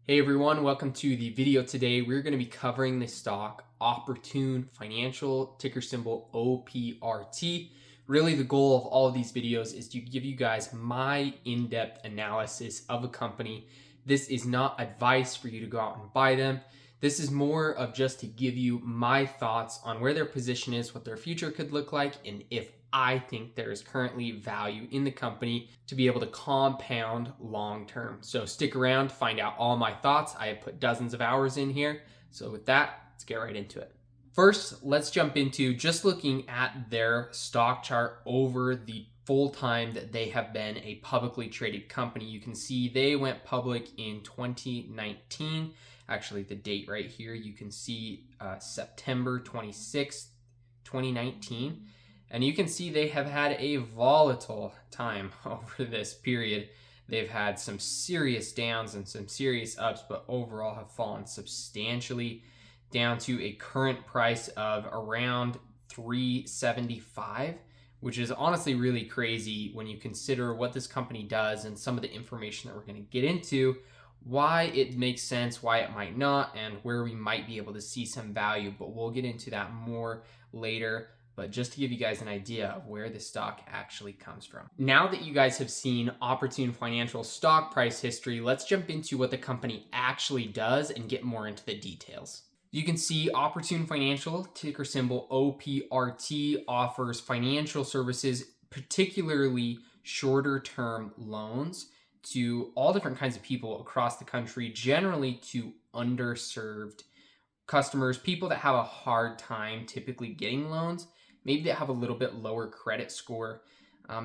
Hey everyone, welcome to the video today. We're going to be covering the stock Opportun Financial, ticker symbol OPRT. Really the goal of all of these videos is to give you guys my in-depth analysis of a company. This is not advice for you to go out and buy them. This is more of just to give you my thoughts on where their position is, what their future could look like, and if I think there is currently value in the company to be able to compound long term. So stick around to find out all my thoughts. I have put dozens of hours in here. So with that, let's get right into it. First, let's jump into just looking at their stock chart over the full time that they have been a publicly traded company. You can see they went public in 2019. Actually, the date right here, you can see September 26th, 2019. And you can see they have had a volatile time over this period. They've had some serious downs and some serious ups, but overall have fallen substantially down to a current price of around $375, which is honestly really crazy when you consider what this company does and some of the information that we're going to get into, why it makes sense, why it might not, and where we might be able to see some value. But we'll get into that more later. But just to give you guys an idea of where this stock actually comes from. Now that you guys have seen Opportun Financial stock price history, let's jump into what the company actually does and get more into the details. You can see Opportun Financial, ticker symbol OPRT, offers financial services, particularly shorter term loans, to all different kinds of people across the country, generally to underserved customers, people that have a hard time typically getting loans. Maybe they have a little bit lower credit score.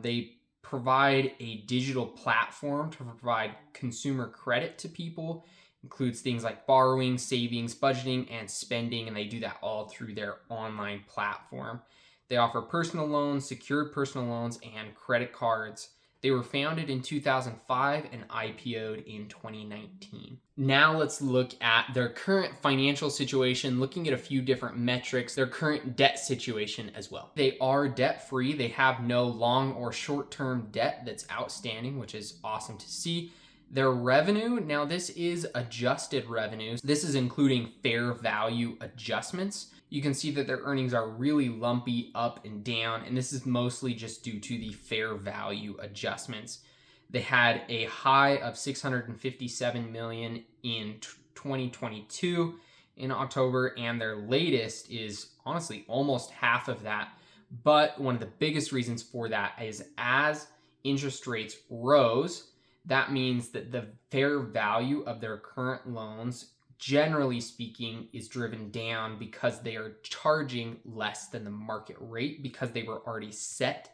They provide a digital platform to provide consumer credit to people. Includes things like borrowing, savings, budgeting, and spending, and they do that all through their online platform. They offer personal loans, secured personal loans, and credit cards. They were founded in 2005 and IPO'd in 2019. Now let's look at their current financial situation, looking at a few different metrics, their current debt situation as well. They are debt-free. They have no long or short-term debt that's outstanding, which is awesome to see. Their revenue, now this is adjusted revenues. This is including fair value adjustments. You can see that their earnings are really lumpy up and down, and this is mostly just due to the fair value adjustments. They had a high of $657 million in 2022 in October, and their latest is honestly almost half of that. But one of the biggest reasons for that is as interest rates rose, that means that the fair value of their current loans, generally speaking, is driven down because they are charging less than the market rate because they were already set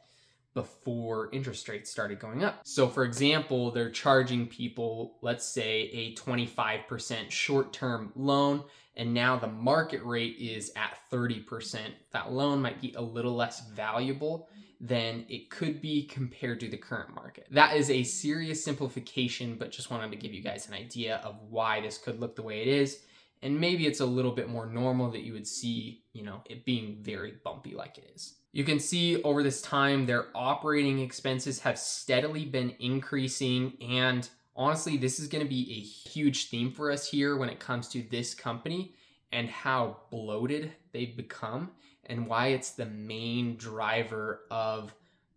before interest rates started going up. So for example, they're charging people, let's say, a 25% short-term loan, and now the market rate is at 30%. That loan might be a little less valuable than it could be compared to the current market. That is a serious simplification, but just wanted to give you guys an idea of why this could look the way it is. And maybe it's a little bit more normal that you would see, it being very bumpy like it is. You can see over this time, their operating expenses have steadily been increasing. And honestly, this is going to be a huge theme for us here when it comes to this company and how bloated they've become and why it's the main driver of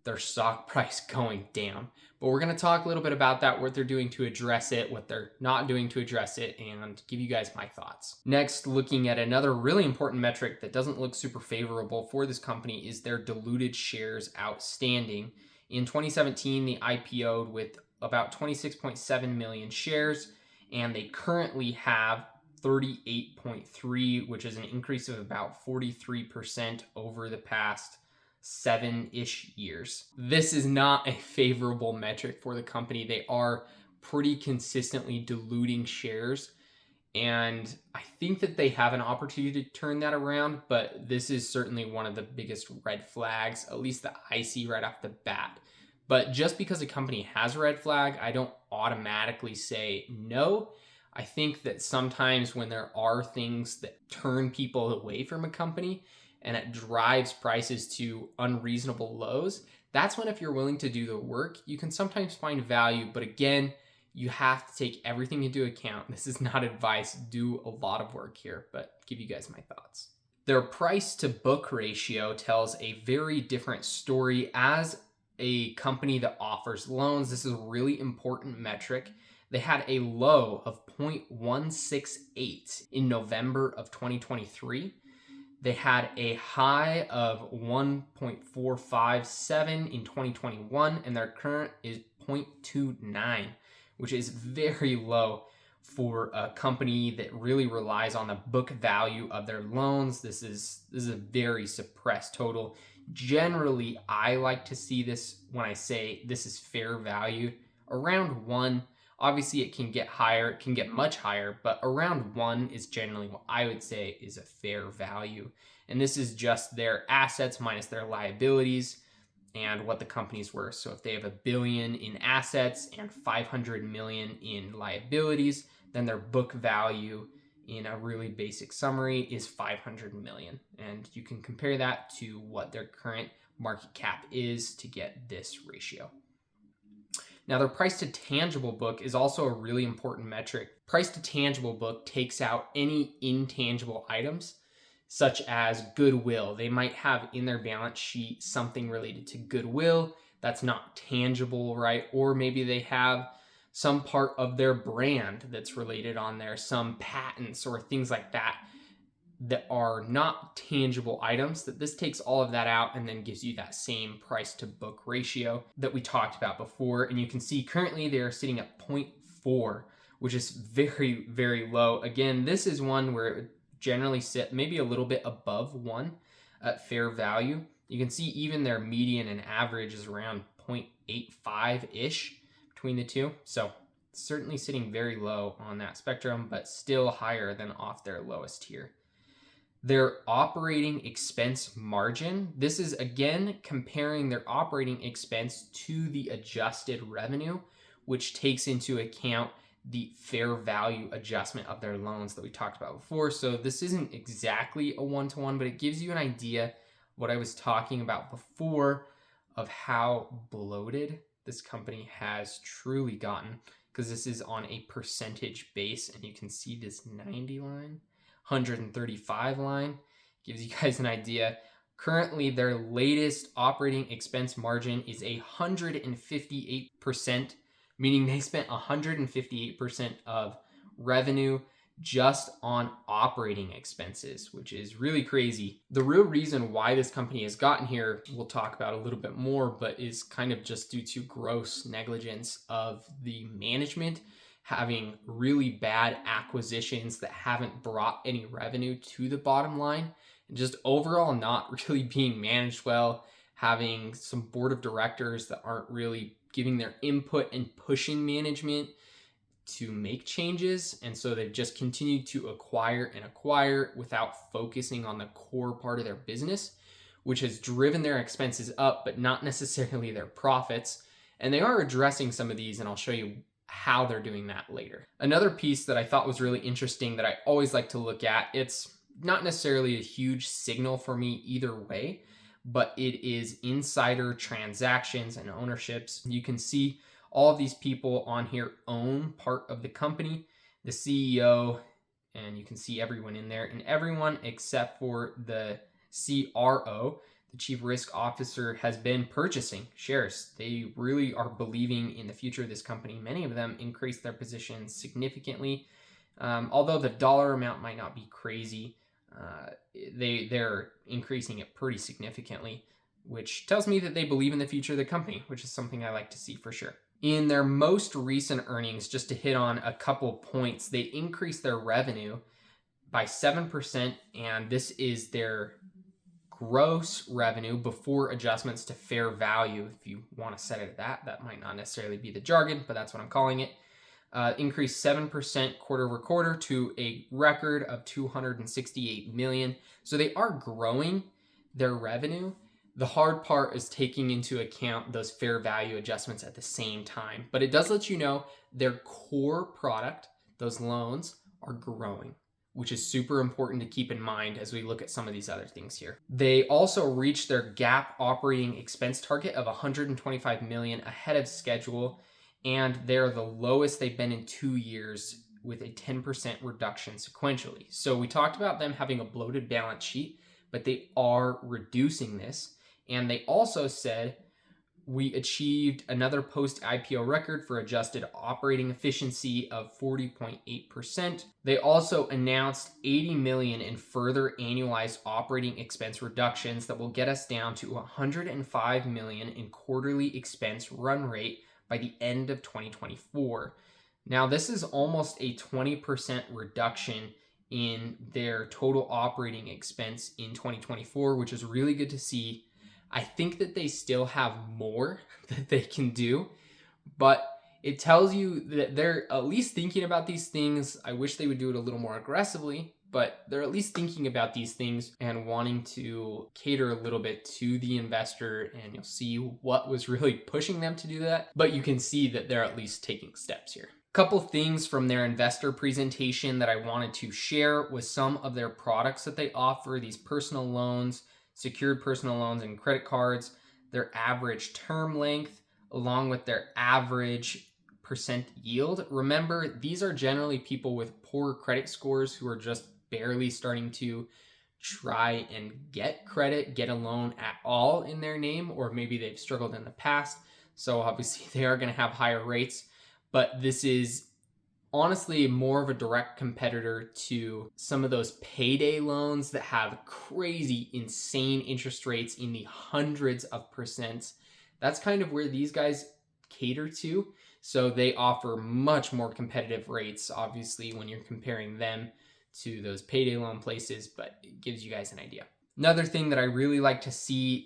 their stock price going down. But we're going to talk a little bit about that, what they're doing to address it, what they're not doing to address it, and give you guys my thoughts. Next, looking at another really important metric that doesn't look super favorable for this company is their diluted shares outstanding. In 2017, they IPO'd with about 26.7 million shares, and they currently have 38.3, which is an increase of about 43% over the past 7-ish years. This is not a favorable metric for the company. They are pretty consistently diluting shares, and I think that they have an opportunity to turn that around, but this is certainly one of the biggest red flags, at least that I see right off the bat. But just because a company has a red flag, I don't automatically say no. I think that sometimes when there are things that turn people away from a company and it drives prices to unreasonable lows, that's when, if you're willing to do the work, you can sometimes find value. But again, You have to take everything into account. This is not advice. Do a lot of work here, but give you guys my thoughts. Their price to book ratio tells a very different story. As a company that offers loans, this is a really important metric. They had a low of 0.168 in November of 2023. They had a high of 1.457 in 2021, and their current is 0.29, which is very low for a company that really relies on the book value of their loans. This is a very suppressed total. Generally, I like to see this, when I say this is fair value, around 1. Obviously, it can get higher, it can get much higher, but around 1 is generally what I would say is a fair value. And this is just their assets minus their liabilities and what the company's worth. So if they have $1 billion in assets and $500 million in liabilities, then their book value, in a really basic summary, is $500 million. And you can compare that to what their current market cap is to get this ratio. Now, their price to tangible book is also a really important metric. Price to tangible book takes out any intangible items, such as goodwill. They might have in their balance sheet something related to goodwill that's not tangible, right? Or maybe they have some part of their brand that's related on there, some patents or things like that that are not tangible items. That this takes all of that out and then gives you that same price to book ratio that we talked about before. And you can see currently they are sitting at 0.4, which is very, very low. Again, this is one where it would generally sit maybe a little bit above 1 at fair value. You can see even their median and average is around 0.85-ish between the two. So certainly sitting very low on that spectrum, but still higher than off their lowest tier. Their operating expense margin, this is again comparing their operating expense to the adjusted revenue, which takes into account the fair value adjustment of their loans that we talked about before. So this isn't exactly a one-to-one, but it gives you an idea of what I was talking about before of how bloated this company has truly gotten, because this is on a percentage base, and you can see this 90 line. 135 line gives you guys an idea. Currently, their latest operating expense margin is 158%, meaning they spent 158% of revenue just on operating expenses, which is really crazy. The real reason why this company has gotten here, we'll talk about a little bit more, but is kind of just due to gross negligence of the management, having really bad acquisitions that haven't brought any revenue to the bottom line, and just overall not really being managed well, having some board of directors that aren't really giving their input and pushing management to make changes. And so they've just continued to acquire and acquire without focusing on the core part of their business, which has driven their expenses up, but not necessarily their profits. And they are addressing some of these, and I'll show you how they're doing that later. Another piece that I thought was really interesting that I always like to look at, it's not necessarily a huge signal for me either way, but it is insider transactions and ownerships. You can see all of these people on here own part of the company, the CEO, and you can see everyone in there, and everyone except for the CRO, the Chief Risk Officer, has been purchasing shares. They really are believing in the future of this company. Many of them increased their positions significantly. Although the dollar amount might not be crazy, they're increasing it pretty significantly, which tells me that they believe in the future of the company, which is something I like to see for sure. In their most recent earnings, just to hit on a couple points, they increased their revenue by 7%, and this is their gross revenue before adjustments to fair value. If you want to set it at that might not necessarily be the jargon, but that's what I'm calling it. Increased 7% quarter over quarter to a record of $268 million. So they are growing their revenue. The hard part is taking into account those fair value adjustments at the same time. But it does let you know their core product, those loans, are growing, which is super important to keep in mind as we look at some of these other things here. They also reached their GAAP operating expense target of $125 million ahead of schedule. and they're the lowest they've been in 2 years with a 10% reduction sequentially. So we talked about them having a bloated balance sheet, but they are reducing this. And they also said we achieved another post-IPO record for adjusted operating efficiency of 40.8%. They also announced 80 million in further annualized operating expense reductions that will get us down to 105 million in quarterly expense run rate by the end of 2024. Now, this is almost a 20% reduction in their total operating expense in 2024, which is really good to see. I think that they still have more that they can do, but it tells you that they're at least thinking about these things. I wish they would do it a little more aggressively, but they're at least thinking about these things and wanting to cater a little bit to the investor, and you'll see what was really pushing them to do that. But you can see that they're at least taking steps here. Couple things from their investor presentation that I wanted to share was some of their products that they offer, these personal loans, secured personal loans, and credit cards, their average term length, along with their average percent yield. Remember, these are generally people with poor credit scores who are just barely starting to try and get credit, get a loan at all in their name, or maybe they've struggled in the past. So obviously they are going to have higher rates, but this is honestly more of a direct competitor to some of those payday loans that have crazy, insane interest rates in the hundreds of percents. That's kind of where these guys cater to. So they offer much more competitive rates, obviously, when you're comparing them to those payday loan places, but it gives you guys an idea. Another thing that I really like to see,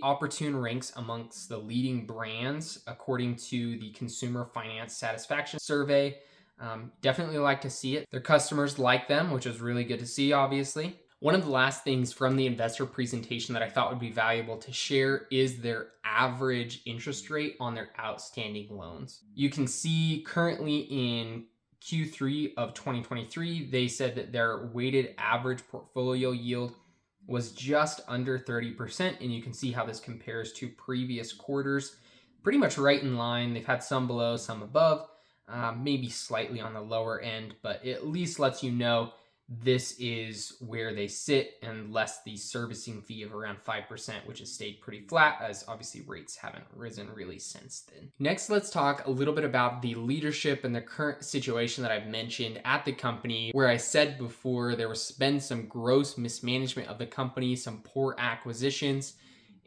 Opportun ranks amongst the leading brands according to the Consumer Finance Satisfaction Survey. Definitely like to see it. Their customers like them, which is really good to see, obviously. One of the last things from the investor presentation that I thought would be valuable to share is their average interest rate on their outstanding loans. You can see currently in Q3 of 2023, they said that their weighted average portfolio yield was just under 30%, and you can see how this compares to previous quarters. Pretty much right in line. They've had some below, some above, maybe slightly on the lower end, but it at least lets you know this is where they sit, and less the servicing fee of around 5%, which has stayed pretty flat, as obviously rates haven't risen really since then. Next, let's talk a little bit about the leadership and the current situation that I've mentioned at the company, where I said before there was been some gross mismanagement of the company, some poor acquisitions.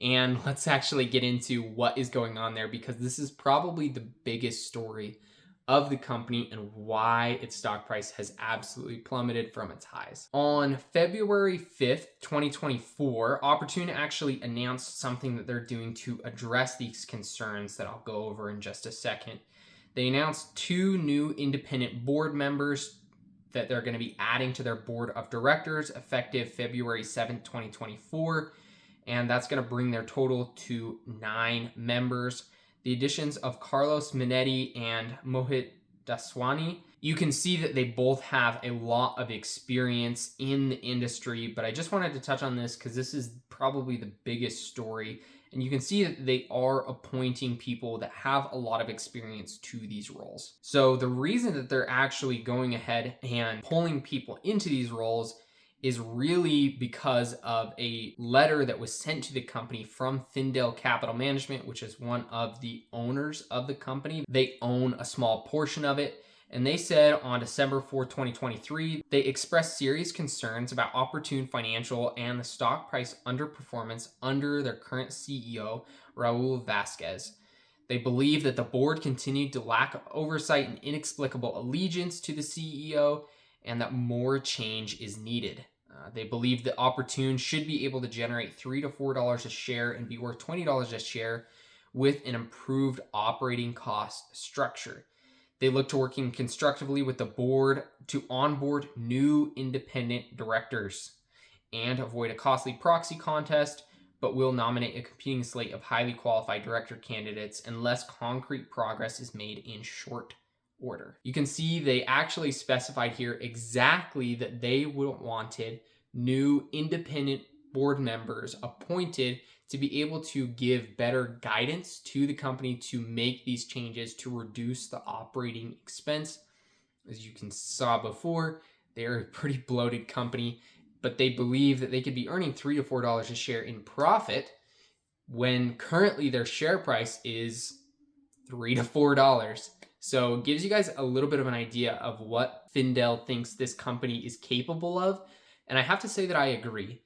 And let's actually get into what is going on there, because this is probably the biggest story of the company and why its stock price has absolutely plummeted from its highs. On February 5th, 2024, Opportun actually announced something that they're doing to address these concerns that I'll go over in just a second. They announced 2 new independent board members that they're going to be adding to their board of directors effective February 7th, 2024, and that's going to bring their total to 9 members. The additions of Carlos Minetti and Mohit Daswani. You can see that they both have a lot of experience in the industry, but I just wanted to touch on this because this is probably the biggest story. And you can see that they are appointing people that have a lot of experience to these roles. So the reason that they're actually going ahead and pulling people into these roles is really because of a letter that was sent to the company from Findale Capital Management, which is one of the owners of the company. They own a small portion of it. And they said on December 4th, 2023, they expressed serious concerns about Opportun Financial and the stock price underperformance under their current CEO, Raul Vasquez. They believe that the board continued to lack oversight and inexplicable allegiance to the CEO, and that more change is needed. They believe that Opportun should be able to generate $3 to $4 a share and be worth $20 a share with an improved operating cost structure. They look to working constructively with the board to onboard new independent directors and avoid a costly proxy contest, but will nominate a competing slate of highly qualified director candidates unless concrete progress is made in short order. You can see they actually specified here exactly that they wanted new independent board members appointed to be able to give better guidance to the company to make these changes to reduce the operating expense. As you can saw before, they're a pretty bloated company, but they believe that they could be earning $3 to $4 a share in profit when currently their share price is $3 to $4. So it gives you guys a little bit of an idea of what Findell thinks this company is capable of. And I have to say that I agree.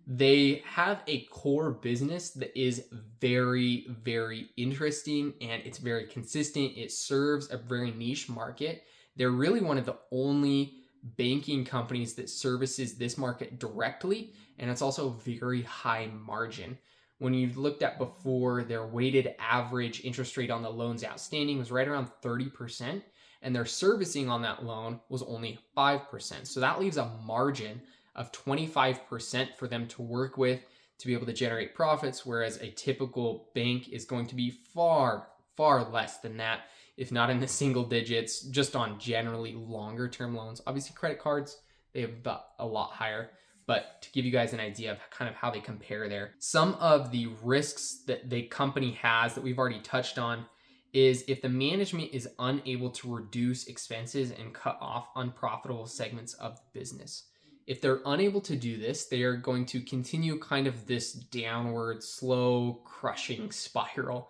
They have a core business that is very, very interesting, and it's very consistent. It serves a very niche market. They're really one of the only banking companies that services this market directly, and it's also very high margin. When you've looked at before, their weighted average interest rate on the loans outstanding was right around 30%, and their servicing on that loan was only 5%. So that leaves a margin of 25% for them to work with to be able to generate profits, whereas a typical bank is going to be far, far less than that, if not in the single digits, just on generally longer term loans. Obviously, credit cards, they have a lot higher. But to give you guys an idea of kind of how they compare there, some of the risks that the company has that we've already touched on is if the management is unable to reduce expenses and cut off unprofitable segments of the business. If they're unable to do this, they are going to continue kind of this downward, slow, crushing spiral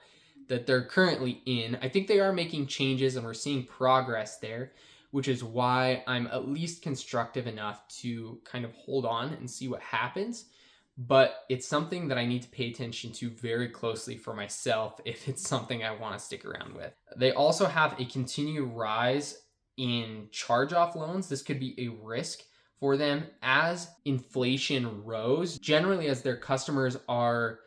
that they're currently in. I think they are making changes and we're seeing progress there, which is why I'm at least constructive enough to kind of hold on and see what happens. But it's something that I need to pay attention to very closely for myself if it's something I want to stick around with. They also have a continued rise in charge-off loans. This could be a risk for them as inflation rose. Generally, as their customers are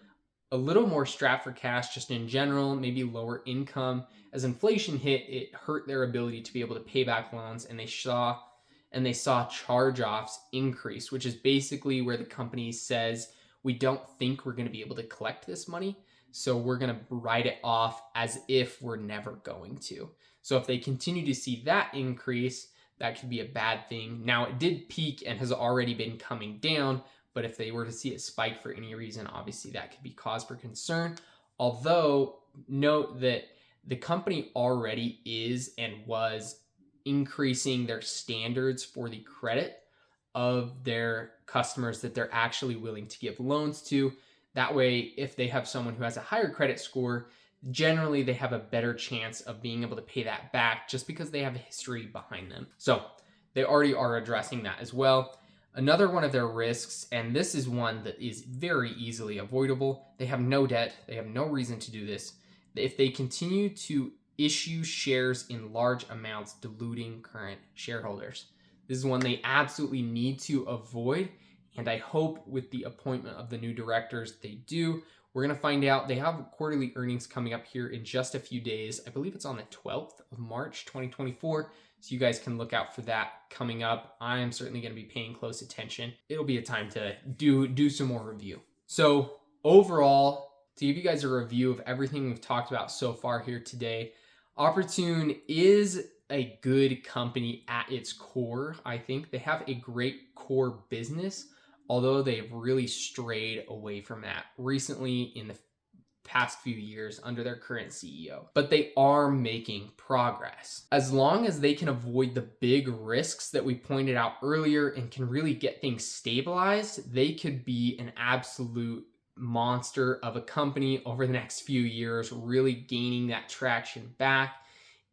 a little more strapped for cash just in general, maybe lower income. As inflation hit, it hurt their ability to be able to pay back loans, and they saw charge-offs increase, which is basically where the company says, we don't think we're going to be able to collect this money, so we're going to write it off as if we're never going to. So if they continue to see that increase, that could be a bad thing. Now, it did peak and has already been coming down, but if they were to see it spike for any reason, obviously that could be cause for concern. Although, note that the company already is and was increasing their standards for the credit of their customers that they're actually willing to give loans to. That way, if they have someone who has a higher credit score, generally they have a better chance of being able to pay that back just because they have a history behind them. So they already are addressing that as well. Another one of their risks, and this is one that is very easily avoidable, they have no debt, they have no reason to do this. If they continue to issue shares in large amounts, diluting current shareholders. This is one they absolutely need to avoid, and I hope with the appointment of the new directors they do. We're going to find out. They have quarterly earnings coming up here in just a few days. I believe it's on the 12th of March, 2024. So you guys can look out for that coming up. I am certainly going to be paying close attention. It'll be a time to do some more review. So overall, to give you guys a review of everything we've talked about so far here today, Opportun is a good company at its core. I think they have a great core business, although they've really strayed away from that recently in the past few years under their current CEO. But they are making progress. As long as they can avoid the big risks that we pointed out earlier and can really get things stabilized, they could be an absolute monster of a company over the next few years, really gaining that traction back.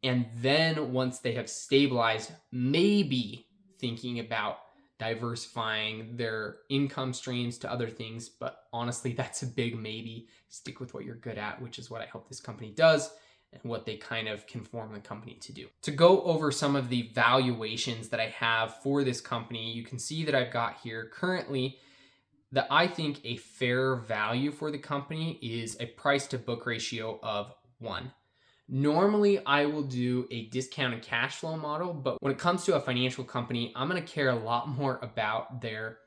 And then once they have stabilized, maybe thinking about diversifying their income streams to other things. But honestly, that's a big maybe. Stick with what you're good at, which is what I hope this company does and what they kind of can form the company to do. To go over some of the valuations that I have for this company, you can see that I've got here currently that I think a fair value for the company is a price to book ratio of 1. Normally, I will do a discounted cash flow model, but when it comes to a financial company, I'm going to care a lot more about their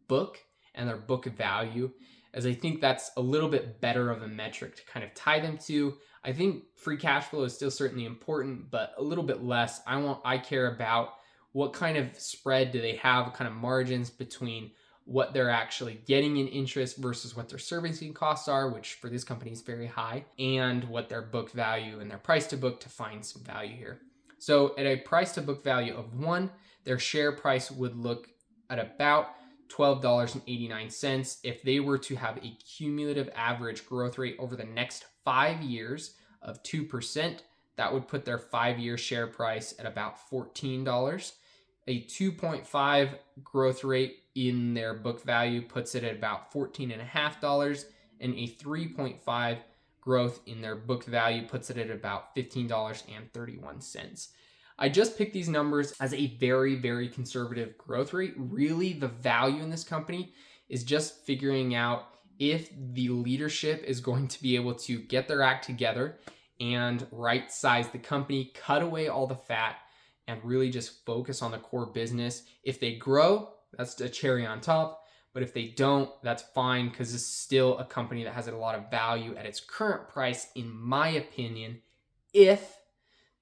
book and their book value, as I think that's a little bit better of a metric to kind of tie them to. I think free cash flow is still certainly important, but a little bit less. I care about what kind of spread do they have, what kind of margins between what they're actually getting in interest versus what their servicing costs are, which for this company is very high, and what their book value and their price to book to find some value here. So at a price to book value of 1, their share price would look at about $12.89 if they were to have a cumulative average growth rate over the next 5 years of 2%. That would put their 5-year share price at about $14. A 2.5 growth rate in their book value puts it at about $14.50, and a 3.5 growth in their book value puts it at about $15.31. I just picked these numbers as a very, very conservative growth rate. Really, the value in this company is just figuring out if the leadership is going to be able to get their act together and right size the company, cut away all the fat, and really just focus on the core business. If they grow, that's a cherry on top. But if they don't, that's fine, because it's still a company that has a lot of value at its current price, in my opinion, if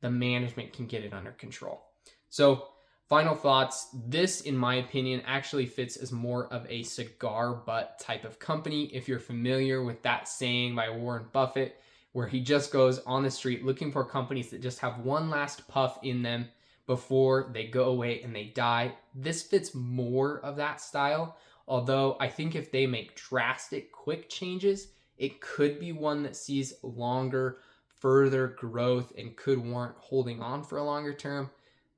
the management can get it under control. So final thoughts. This, in my opinion, actually fits as more of a cigar butt type of company. If you're familiar with that saying by Warren Buffett, where he just goes on the street looking for companies that just have one last puff in them before they go away and they die. This fits more of that style. Although I think if they make drastic, quick changes, it could be one that sees longer, further growth and could warrant holding on for a longer term.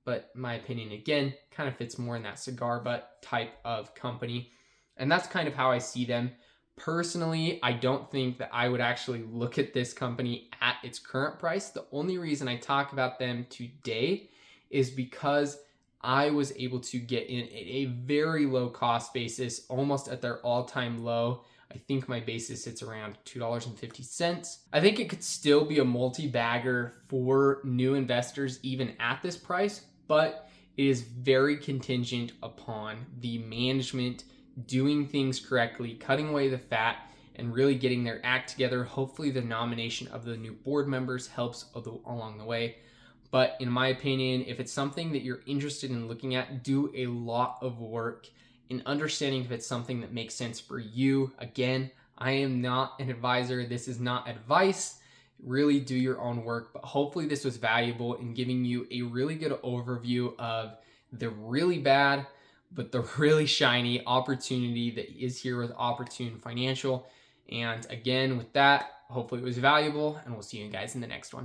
But in my opinion, again, kind of fits more in that cigar butt type of company. And that's kind of how I see them. Personally, I don't think that I would actually look at this company at its current price. The only reason I talk about them today is because I was able to get in at a very low cost basis, almost at their all-time low. I think my basis sits around $2.50. I think it could still be a multi-bagger for new investors even at this price, but it is very contingent upon the management doing things correctly, cutting away the fat, and really getting their act together. Hopefully the nomination of the new board members helps along the way. But in my opinion, if it's something that you're interested in looking at, do a lot of work in understanding if it's something that makes sense for you. Again, I am not an advisor. This is not advice. Really do your own work. But hopefully this was valuable in giving you a really good overview of the really bad but the really shiny opportunity that is here with Opportun Financial. And again, with that, hopefully it was valuable, and we'll see you guys in the next one.